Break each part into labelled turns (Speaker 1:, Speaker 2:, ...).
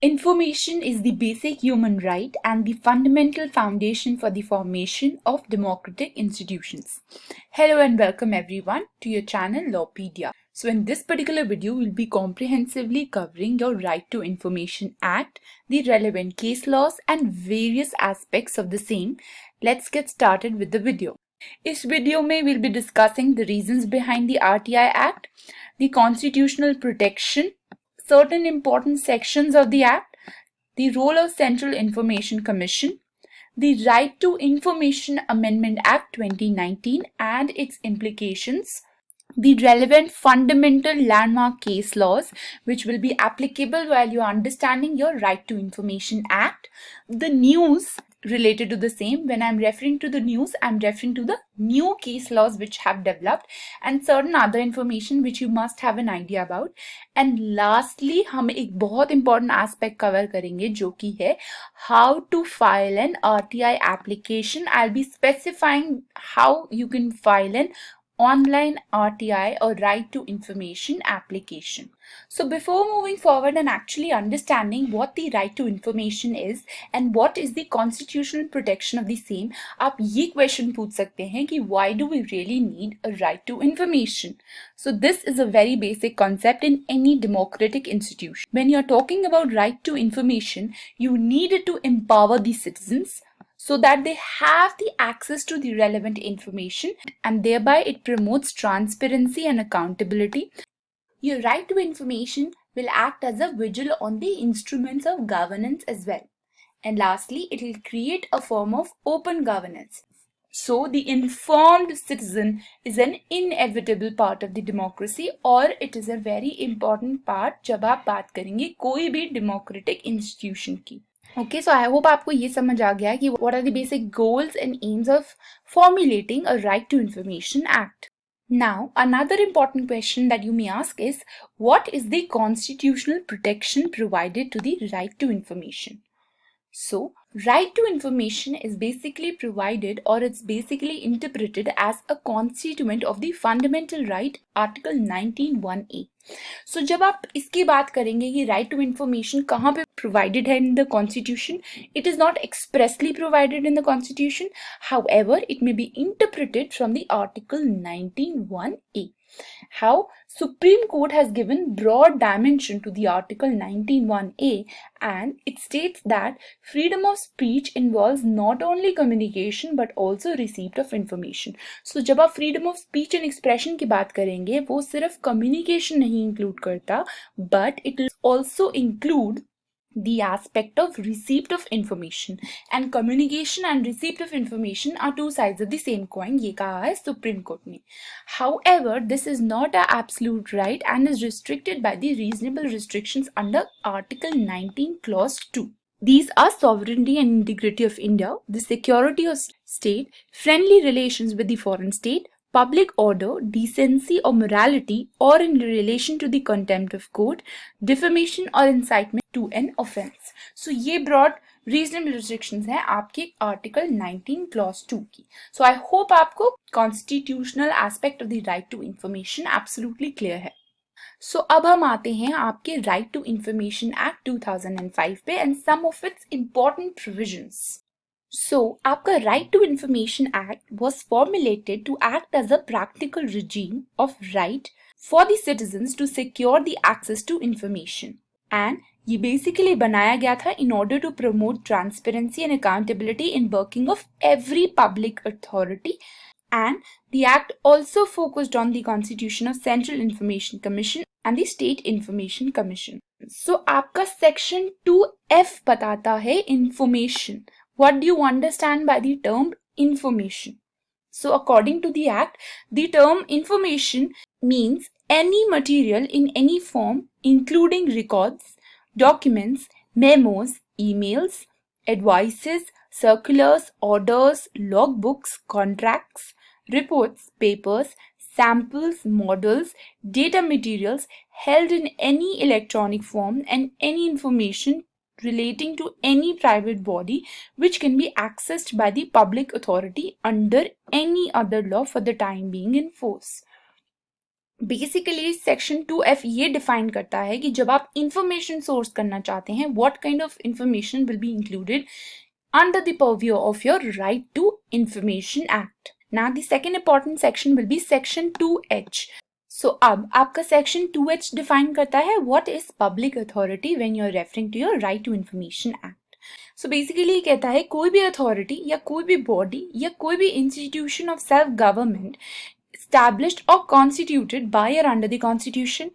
Speaker 1: Information is the basic human right and the fundamental foundation for the formation of democratic institutions. Hello and welcome everyone to your channel Lawpedia. So in this particular video, we'll be comprehensively covering your Right to Information Act, the relevant case laws and various aspects of the same. Let's get started with the video. इस video में we'll be discussing the reasons behind the RTI Act, the constitutional protection, certain important sections of the Act, the role of Central Information Commission, the Right to Information Amendment Act 2019 and its implications, the relevant fundamental landmark case laws which will be applicable while you are understanding your Right to Information Act, the news related to the same. When I'm referring to the news, I'm referring to the new case laws which have developed and certain other information which you must have an idea about. And lastly, हम एक बहुत important aspect cover करेंगे जो कि है how to file an RTI application. I'll be specifying how you can file an online RTI or Right to Information application. So before moving forward and actually understanding what the Right to Information is and what is the constitutional protection of the same, आप ये question पूछ सकते हैं कि why do we really need a right to information? So this is a very basic concept in any democratic institution. When you're talking about right to information, you need it to empower the citizens so that they have the access to the relevant information and thereby it promotes transparency and accountability. Your right to information will act as a vigil on the instruments of governance as well. And lastly, it will create a form of open governance. So the informed citizen is an inevitable part of the democracy or it is a very important part जब आप बात करेंगे कोई भी democratic institution की. Okay, so I hope आपको ये समझ आ गया कि what are the basic goals and aims of formulating a Right to Information Act. Now, another important question that you may ask is, what is the constitutional protection provided to the right to information? So, right to information is basically provided or it's basically interpreted as a constituent of the fundamental right Article 19(1)(a). So, जब आप इसकी बात करेंगे कि right to information कहाँ पे provided है in the constitution, it is not expressly provided in the constitution. However, it may be interpreted from the Article 19(1)(a). How Supreme Court has given broad dimension to the Article 19(1)(a) and it states that freedom of speech involves not only communication but also receipt of information. So जब आप freedom of speech and expression की बात करेंगे वो सिर्फ communication नहीं include करता but it will also include the aspect of receipt of information, and communication and receipt of information are two sides of the same coin. ये कहा है Supreme Court ने. However, this is not an absolute right and is restricted by the reasonable restrictions under Article 19 Clause 2. These are sovereignty and integrity of India, the security of state, friendly relations with the foreign state, public order, decency or morality, or in relation to the contempt of court, defamation or incitement to an offense. So ये broad reasonable restrictions हैं आपके Article 19 Clause 2 की. So I hope आपको constitutional aspect of the right to information absolutely clear है. So अब हम आते हैं आपके Right to Information Act 2005 पे and some of its important provisions. So, आपका Right to Information Act was formulated to act as a practical regime of right for the citizens to secure the access to information. And ये basically बनाया गया था in order to promote transparency and accountability in working of every public authority. And the Act also focused on the constitution of Central Information Commission and the State Information Commission. So, आपका Section 2F बताता है information. What do you understand by the term information? So according to the Act, the term information means any material in any form, including records, documents, memos, emails, advices, circulars, orders, logbooks, contracts, reports, papers, samples, models, data materials held in any electronic form and any information relating to any private body which can be accessed by the public authority under any other law for the time being in force. Basically section 2F ये define करता है कि जब आप information source करना चाहते हैं, what kind of information will be included under the purview of your Right to Information Act. Now the second important section will be section 2H. So अब आपका section 2H define करता है what is public authority when you are referring to your Right to Information Act. So basically ये कहता है कोई भी authority या कोई भी body या कोई भी institution of self government established or constituted by or under the constitution,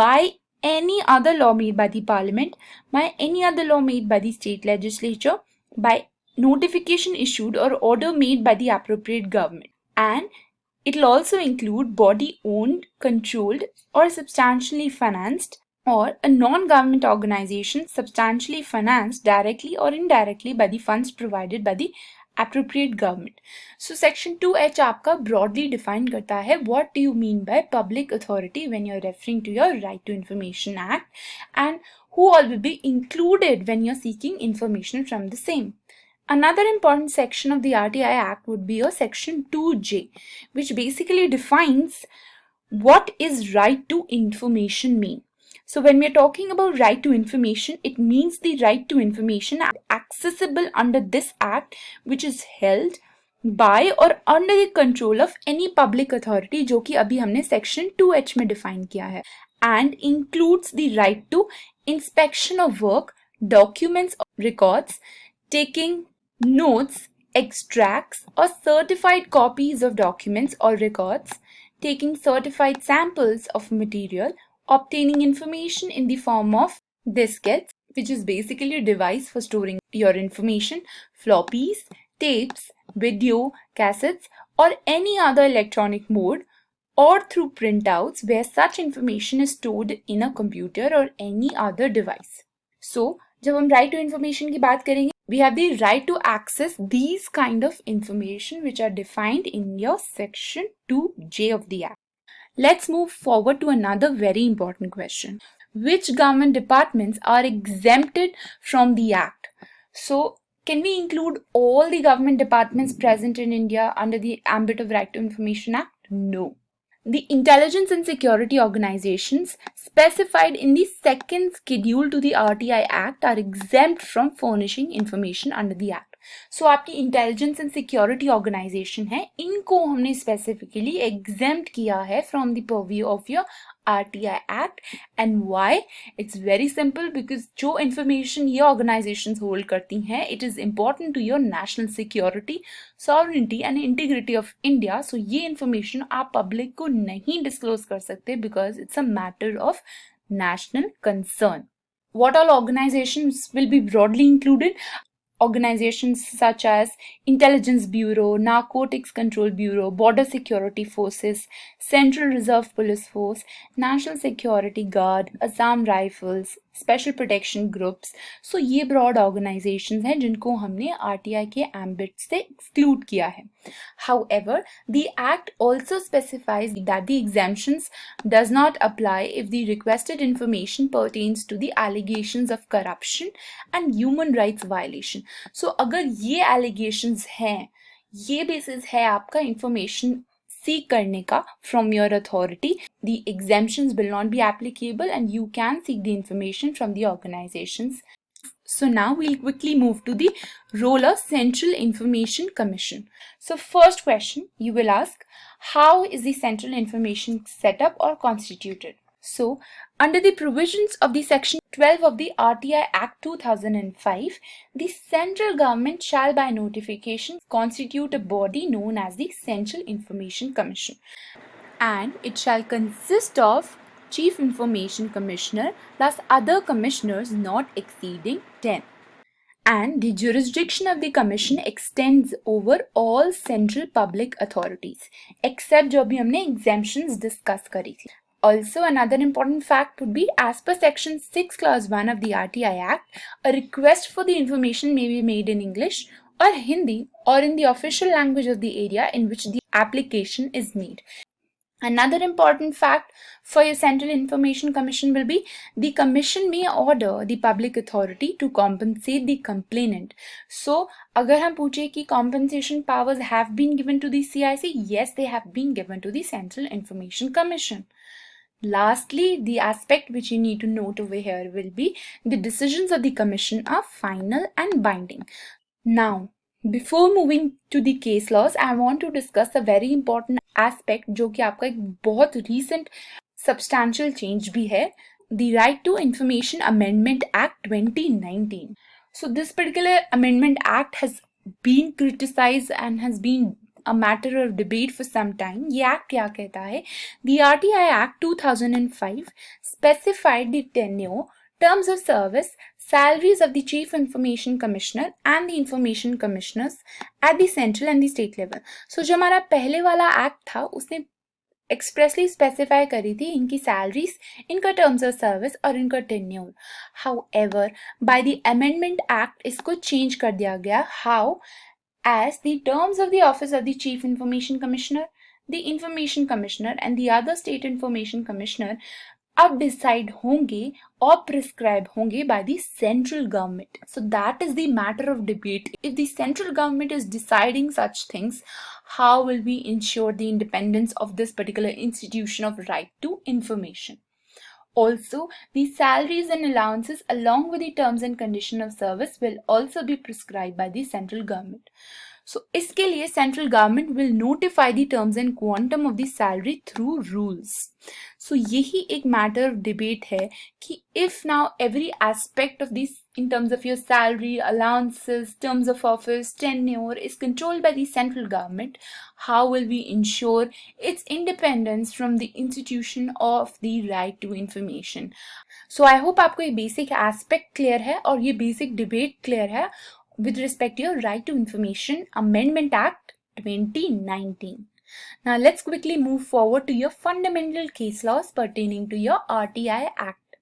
Speaker 1: by any other law made by the parliament, by any other law made by the state legislature, by notification issued or order made by the appropriate government, and it will also include body owned, controlled or substantially financed, or a non-government organization substantially financed directly or indirectly by the funds provided by the appropriate government. So section 2H आपका broadly define करता है what do you mean by public authority when you're referring to your Right to Information Act, and who all will be included when you're seeking information from the same. Another important section of the RTI Act would be your section 2J, which basically defines what is right to information mean. So when we are talking about right to information, it means the right to information accessible under this act, which is held by or under the control of any public authority, जो कि अभी हमने section 2H में define किया है, and includes the right to inspection of work, documents or records, taking notes, extracts or certified copies of documents or records, taking certified samples of material, obtaining information in the form of diskettes, which is basically a device for storing your information, floppies, tapes, video, cassettes, or any other electronic mode, or through printouts where such information is stored in a computer or any other device. So, जब हम right to information की बात करेंगे, we have the right to access these kind of information which are defined in your section 2J of the Act. Let's move forward to another very important question. Which government departments are exempted from the Act? So, can we include all the government departments present in India under the ambit of Right to Information Act? No. The intelligence and security organizations specified in the second schedule to the RTI Act are exempt from furnishing information under the Act. So आपकी intelligence and security organisation है, इनको हमने specifically exempt किया है from the purview of your RTI Act. And why? It's very simple, because जो information ये organizations hold करती हैं, it is important to your national security, sovereignty and integrity of India. So ये information आप public को नहीं disclose कर सकते because it's a matter of national concern. What all organizations will be broadly included? Organizations such as Intelligence Bureau, Narcotics Control Bureau, Border Security Forces, Central Reserve Police Force, National Security Guard, Assam Rifles, Special Protection Groups. So ये broad organizations हैं जिनको हमने RTI के ambit से exclude किया है. However, the Act also specifies that the exemptions does not apply if the requested information pertains to the allegations of corruption and human rights violation. So अगर ये allegations हैं, ये basis है आपका information seek करने का from your authority, the exemptions will not be applicable and you can seek the information from the organizations. So now we'll quickly move to the role of Central Information Commission. So first question you will ask, how is the Central Information set up or constituted? So under the provisions of the section 12 of the RTI Act 2005, the central government shall by notification constitute a body known as the Central Information Commission, and it shall consist of Chief Information Commissioner plus other commissioners not exceeding 10. And the jurisdiction of the commission extends over all central public authorities except जो भी हमने exemptions discuss करी थी. Also, another important fact would be, as per section 6 clause 1 of the RTI Act, a request for the information may be made in English or Hindi or in the official language of the area in which the application is made. Another important fact for your Central Information Commission will be the commission may order the public authority to compensate the complainant. So, अगर हम पूछे कि compensation powers have been given to the CIC, yes, they have been given to the Central Information Commission. Lastly, the aspect which you need to note over here will be the decisions of the commission are final and binding. Now, before moving to the case laws, I want to discuss a very important aspect जो कि आपका एक बहुत recent substantial change भी है, the Right to Information Amendment Act 2019. So this particular Amendment Act has been criticized and has been a matter of debate for some time. ये act क्या कहता है? The RTI Act 2005 specified the tenure, terms of service, salaries of the Chief Information Commissioner and the Information Commissioners at the central and the state level. So जो हमारा पहले वाला act था उसने एक्सप्रेसली स्पेसिफाई करी थी इनकी सैलरीज, इनका टर्म्स ऑफ सर्विस और इनका tenure. However by the amendment act इसको चेंज कर दिया गया. How? as the terms of the office of the Chief Information Commissioner, the Information Commissioner and the other State Information Commissioner अब decide होंगे और prescribe होंगे by the central government. So that is the matter of debate. If the central government is deciding such things, how will we ensure the independence of this particular institution of right to information? Also, the salaries and allowances along with the terms and condition of service will also be prescribed by the central government. So, इसके लिए central government will notify the terms and quantum of the salary through rules. So, यही एक matter of debate है कि if now every aspect of this in terms of your salary, allowances, terms of office, tenure is controlled by the central government, how will we ensure its independence from the institution of the right to information? So, I hope आपको ये basic aspect clear है और ये basic debate clear है with respect to your Right to Information Amendment Act 2019. Now let's quickly move forward to your fundamental case laws pertaining to your RTI Act.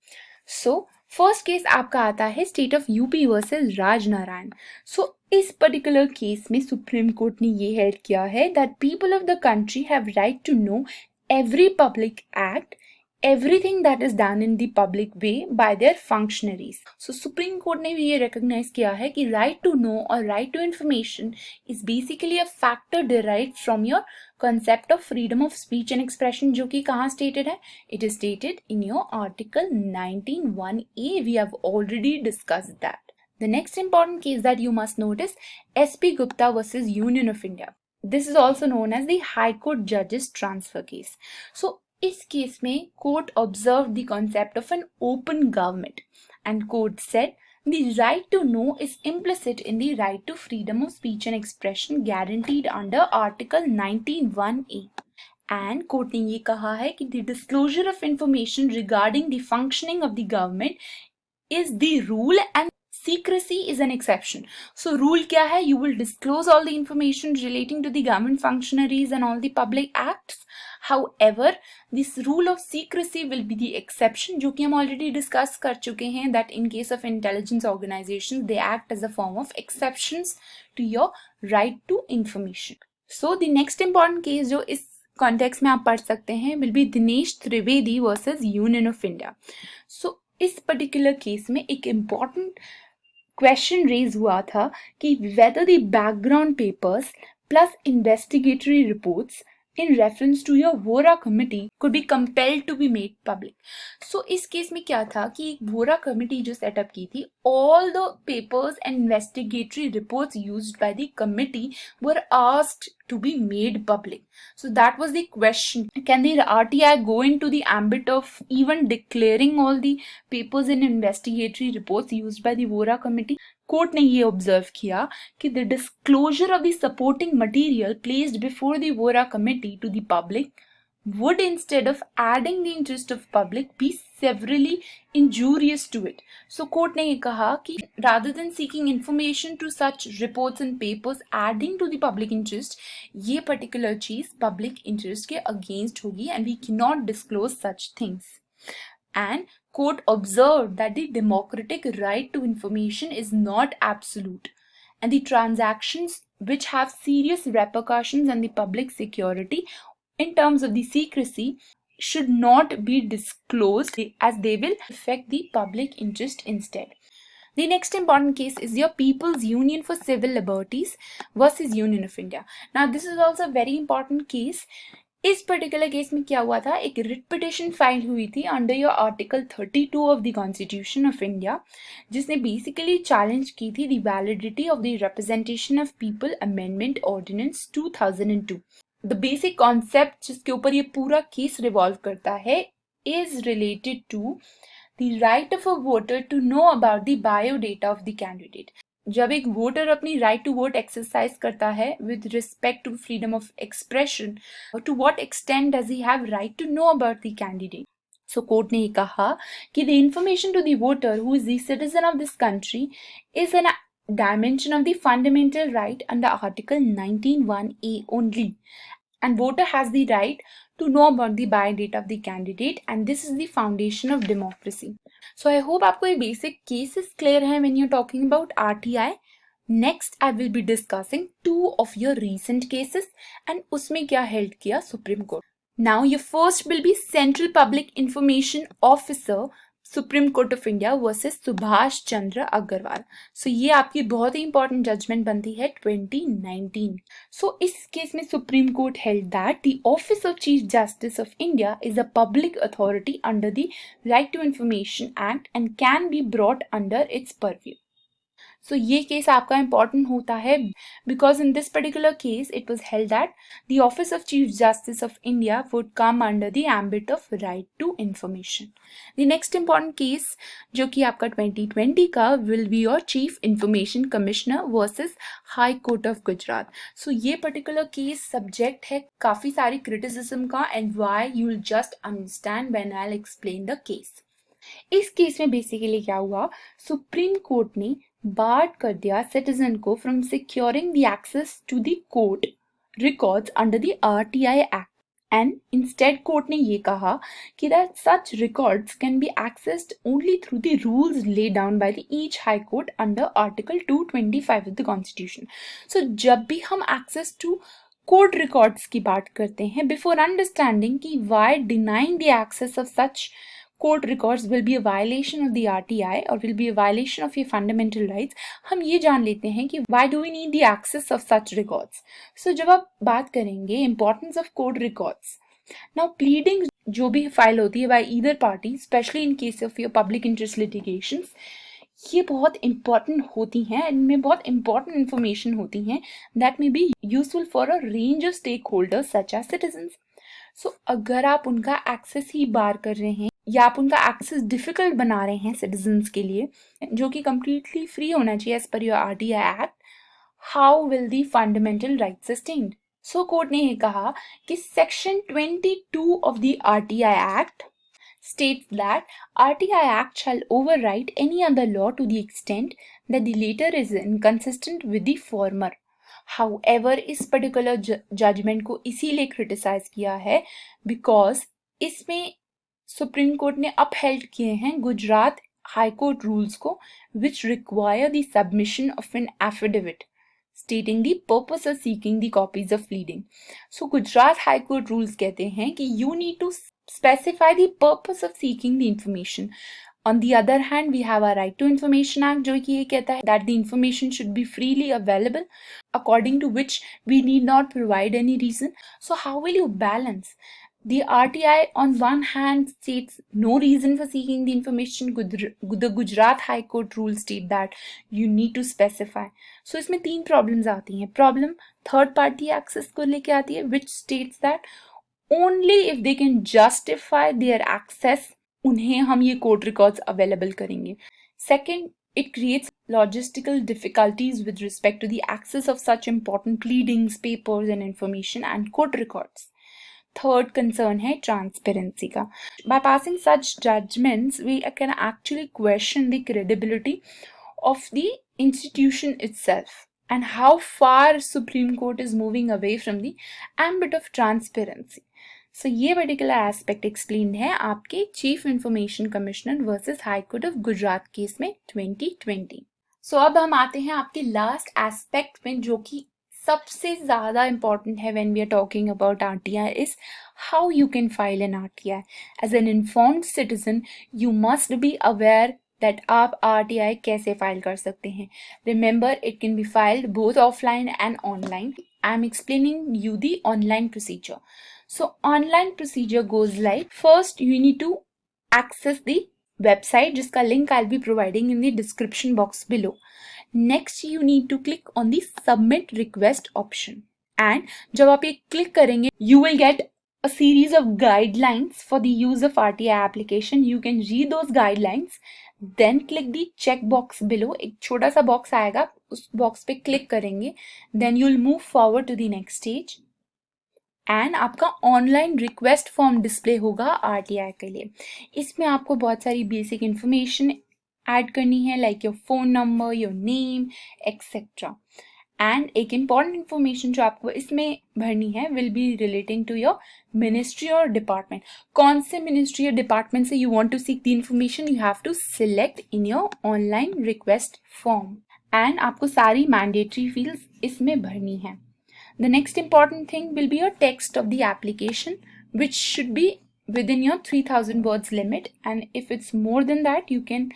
Speaker 1: So first case आपका आता है State of UP versus Rajnarayan. So इस particular case में Supreme Court ने ये held किया है that people of the country have right to know every public act, everything that is done in the public way by their functionaries. So Supreme Court ने भी ये recognize किया है कि right to know or right to information is basically a factor derived from your concept of freedom of speech and expression जो कि कहाँ stated है? It is stated in your article 19(1)(a). We have already discussed that. The next important case that you must notice, SP Gupta versus Union of India. This is also known as the High Court Judges Transfer Case. So इस case में court observed the concept of an open government and court said the right to know is implicit in the right to freedom of speech and expression guaranteed under Article 19(1)(a). And court ने ये कहा है कि the disclosure of information regarding the functioning of the government is the rule and secrecy is an exception. So rule क्या है? You will disclose all the information relating to the government functionaries and all the public acts. However, this rule of secrecy will be the exception जो कि हम already discuss कर चुके हैं that in case of intelligence organizations they act as a form of exceptions to your right to information. So the next important case जो इस context में आप पढ़ सकते हैं will be Dinesh Trivedi versus Union of India. So इस particular case में एक important question raise हुआ था कि whether the background papers plus investigatory reports in reference to your Vora committee could be compelled to be made public. So इस case में क्या था कि Vora committee जो सेटअप की थी, all the papers and investigatory reports used by the committee were asked to be made public. So that was the question. Can the RTI go into the ambit of even declaring all the papers and investigatory reports used by the Vora committee? Court ने ये observe किया कि the disclosure of the supporting material placed before the Vora committee to the public would, instead of adding the interest of public, be severely injurious to it. So court ने ये कहा कि rather than seeking information to such reports and papers adding to the public interest, ये particular चीज public interest के against होगी and we cannot disclose such things. And court observed that the democratic right to information is not absolute and the transactions which have serious repercussions on the public security in terms of the secrecy should not be disclosed as they will affect the public interest instead. The next important case is your People's Union for Civil Liberties versus Union of India. Now this is also a very important case. इस particular case में क्या हुआ था, एक writ petition file हुई थी under your article 32 of the constitution of India, जिसने basically challenge की थी the validity of the representation of people amendment ordinance 2002. The basic concept जिसके ऊपर ये पूरा केस रिवॉल्व करता है is related to the right of a voter to know about the biodata of the candidate. जब एक वोटर अपनी right to vote exercise करता है with respect to freedom of expression, to what extent does he have right to know about the candidate. So court ने कहा कि the information to the voter who is the citizen of this country is an dimension of the fundamental right under Article 19(1)(a) only, and voter has the right to know about the biodata of the candidate, and this is the foundation of democracy. So I hope आपको ये basic cases clear है when you're talking about RTI. Next I will be discussing two of your recent cases and उसमें क्या held किया Supreme Court. Now your first will be Central Public Information Officer Supreme Court of India versus Subhash Chandra Agarwal. So ये आपकी बहुत ही important judgement बनती है 2019. सो इस case में Supreme Court held that the office of Chief Justice of India is a public authority under the Right to Information Act and can be brought under its purview. So ये case आपका important होता है because in this particular case it was held that the office of Chief Justice of India would come under the ambit of Right to Information. The next important case जो कि आपका 2020 का will be your Chief Information Commissioner versus High Court of Gujarat. So ये particular case subject है काफी सारी criticism का and why you will just understand when I will explain the case. इस केस में बेसिकली क्या हुआ, सुप्रीम कोर्ट ने बार्ड कर दिया सिटीजन को from securing the access to the court records under the RTI Act, and instead court ने ये कहा कि that such records can be accessed only through the rules laid down by the each High Court under Article 225 of the Constitution. So जब भी हम access to court records की बात करते हैं, बिफोर अंडरस्टैंडिंग कि why denying the access of such court records will be a violation of the RTI or will be a violation of your fundamental rights, हम ये जान लेते हैं कि why do we need the access of such records. So जब आप बात करेंगे importance of court records, now pleading जो भी फाइल होती है by either party, especially in case of your public interest litigations, ये बहुत important होती हैं, इनमें बहुत important information होती हैं that may be useful for a range of stakeholders such as citizens. So अगर आप उनका access ही बार कर रहे हैं या आप उनका एक्सेस डिफिकल्ट बना रहे हैं सिटीजन्स के लिए, जो कि कंप्लीटली फ्री होना चाहिए as per your RTI act, how will the fundamental rights sustained. So court ने ये कहा कि section 22 of the RTI act states that RTI Act shall override any other law to the extent that the latter is inconsistent with the former. However, इस particular judgement को इसीलिए criticise किया है because इसमें सुप्रीम कोर्ट ने upheld किए हैं Gujarat high court rules को which require the submission of an affidavit stating the purpose of seeking the copies of pleading. So Gujarat High Court rules कहते हैं कि you need to specify the purpose of seeking the information. On the other hand, we have a Right to Information Act जो कि ये कहता है that the information should be freely available, according to which we need not provide any reason. So how will you balance? The RTI on one hand states no reason for seeking the information. The Gujarat High Court rules state that you need to specify. So इसमें तीन problems आती हैं. Problem third party access को लेके आती है which states that only if they can justify their access उन्हें हम ये court records available करेंगे. Second, it creates logistical difficulties with respect to the access of such important pleadings, papers and information and court records. Third concern है transparency का. By passing such judgments, we can actually question the credibility of the institution itself and how far Supreme Court is moving away from the ambit of transparency. So ये particular aspect explained है आपके Chief Information Commissioner versus High Court of Gujarat case में 2020. So अब हम आते हैं आपके last aspect में जो कि सबसे ज़्यादा इम्पॉर्टेंट है when we are talking about RTI is how you can file an RTI. As an informed citizen, you must be aware that आप RTI कैसे फाइल कर सकते हैं. Remember, it can be filed both offline and online. I'm explaining you the online procedure. So online procedure goes like, first you need to access the website जिसका link I'll be providing in the description box below. Next you need to click on the submit request option, and जब आप ये click करेंगे you will get a series of guidelines for the use of RTI application. You can read those guidelines, then click the check box below. एक छोटा सा box आएगा, उस box पे click करेंगे, then you'll move forward to the next stage and आपका online request form display होगा RTI के लिए. इसमें आपको बहुत सारी बेसिक इंफॉर्मेशन ऐड करनी है, like your phone number, your name etcetera. And एक इम्पॉर्टेंट इंफॉर्मेशन जो आपको इसमें भरनी है will be relating to your ministry और डिपार्टमेंट. कौन से मिनिस्ट्री और डिपार्टमेंट से you want to seek the information, you have to select in your online request form. And आपको सारी मैंडेटरी फील्ड्स इसमें भरनी है. The next important thing will be your text of the application, which should be within your 3000 words limit, and if it's more than that you can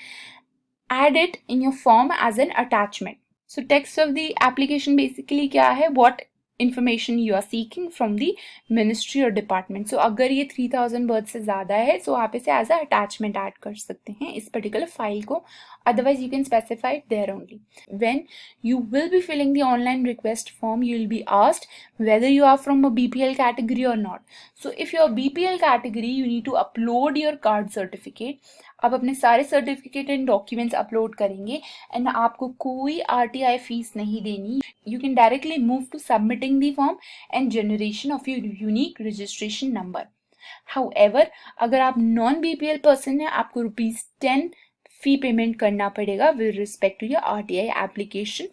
Speaker 1: add it in your form as an attachment. So text of the application basically क्या है, what information you are seeking from the ministry or department. So अगर ये 3000 words से ज़्यादा है so आप इसे as a attachment add कर सकते हैं इस particular file को. Otherwise you can specify it there only. When you will be filling the online request form, you will be asked whether you are from a BPL category or not. So if you are BPL category, you need to upload your card certificate. आप अपने सारे certificate and documents upload करेंगे and आपको कोई RTI fees नहीं देनी. You can directly move to submitting the form and generation of your unique registration number. However अगर आप नॉन बीपीएल पर्सन हैं, आपको ₹10 fee payment करना पड़ेगा with respect to your RTI application.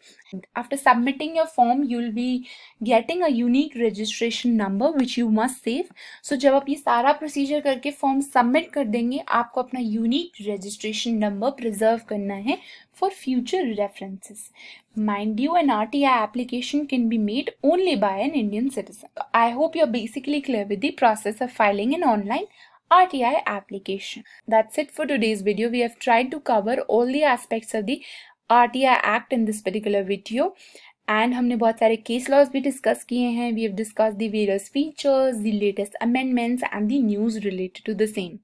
Speaker 1: After submitting your form, you will be getting a unique registration number which you must save. So जब आप ये सारा procedure करके form submit कर देंगे, आपको अपना unique registration number preserve करना है for future references. Mind you, an RTI application can be made only by an Indian citizen. I hope you're basically clear with the process of filing an online RTI application. That's it for today's video. We have tried to cover all the aspects of the RTI Act in this particular video. And हमने बहुत सारे case laws भी discuss किए हैं. We have discussed the various features, the latest amendments and the news related to the same.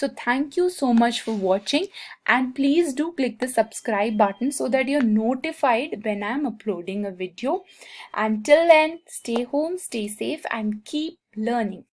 Speaker 1: So thank you so much for watching, and please do click the subscribe button so that you're notified when I'm uploading a video. Until then, stay home, stay safe and keep learning.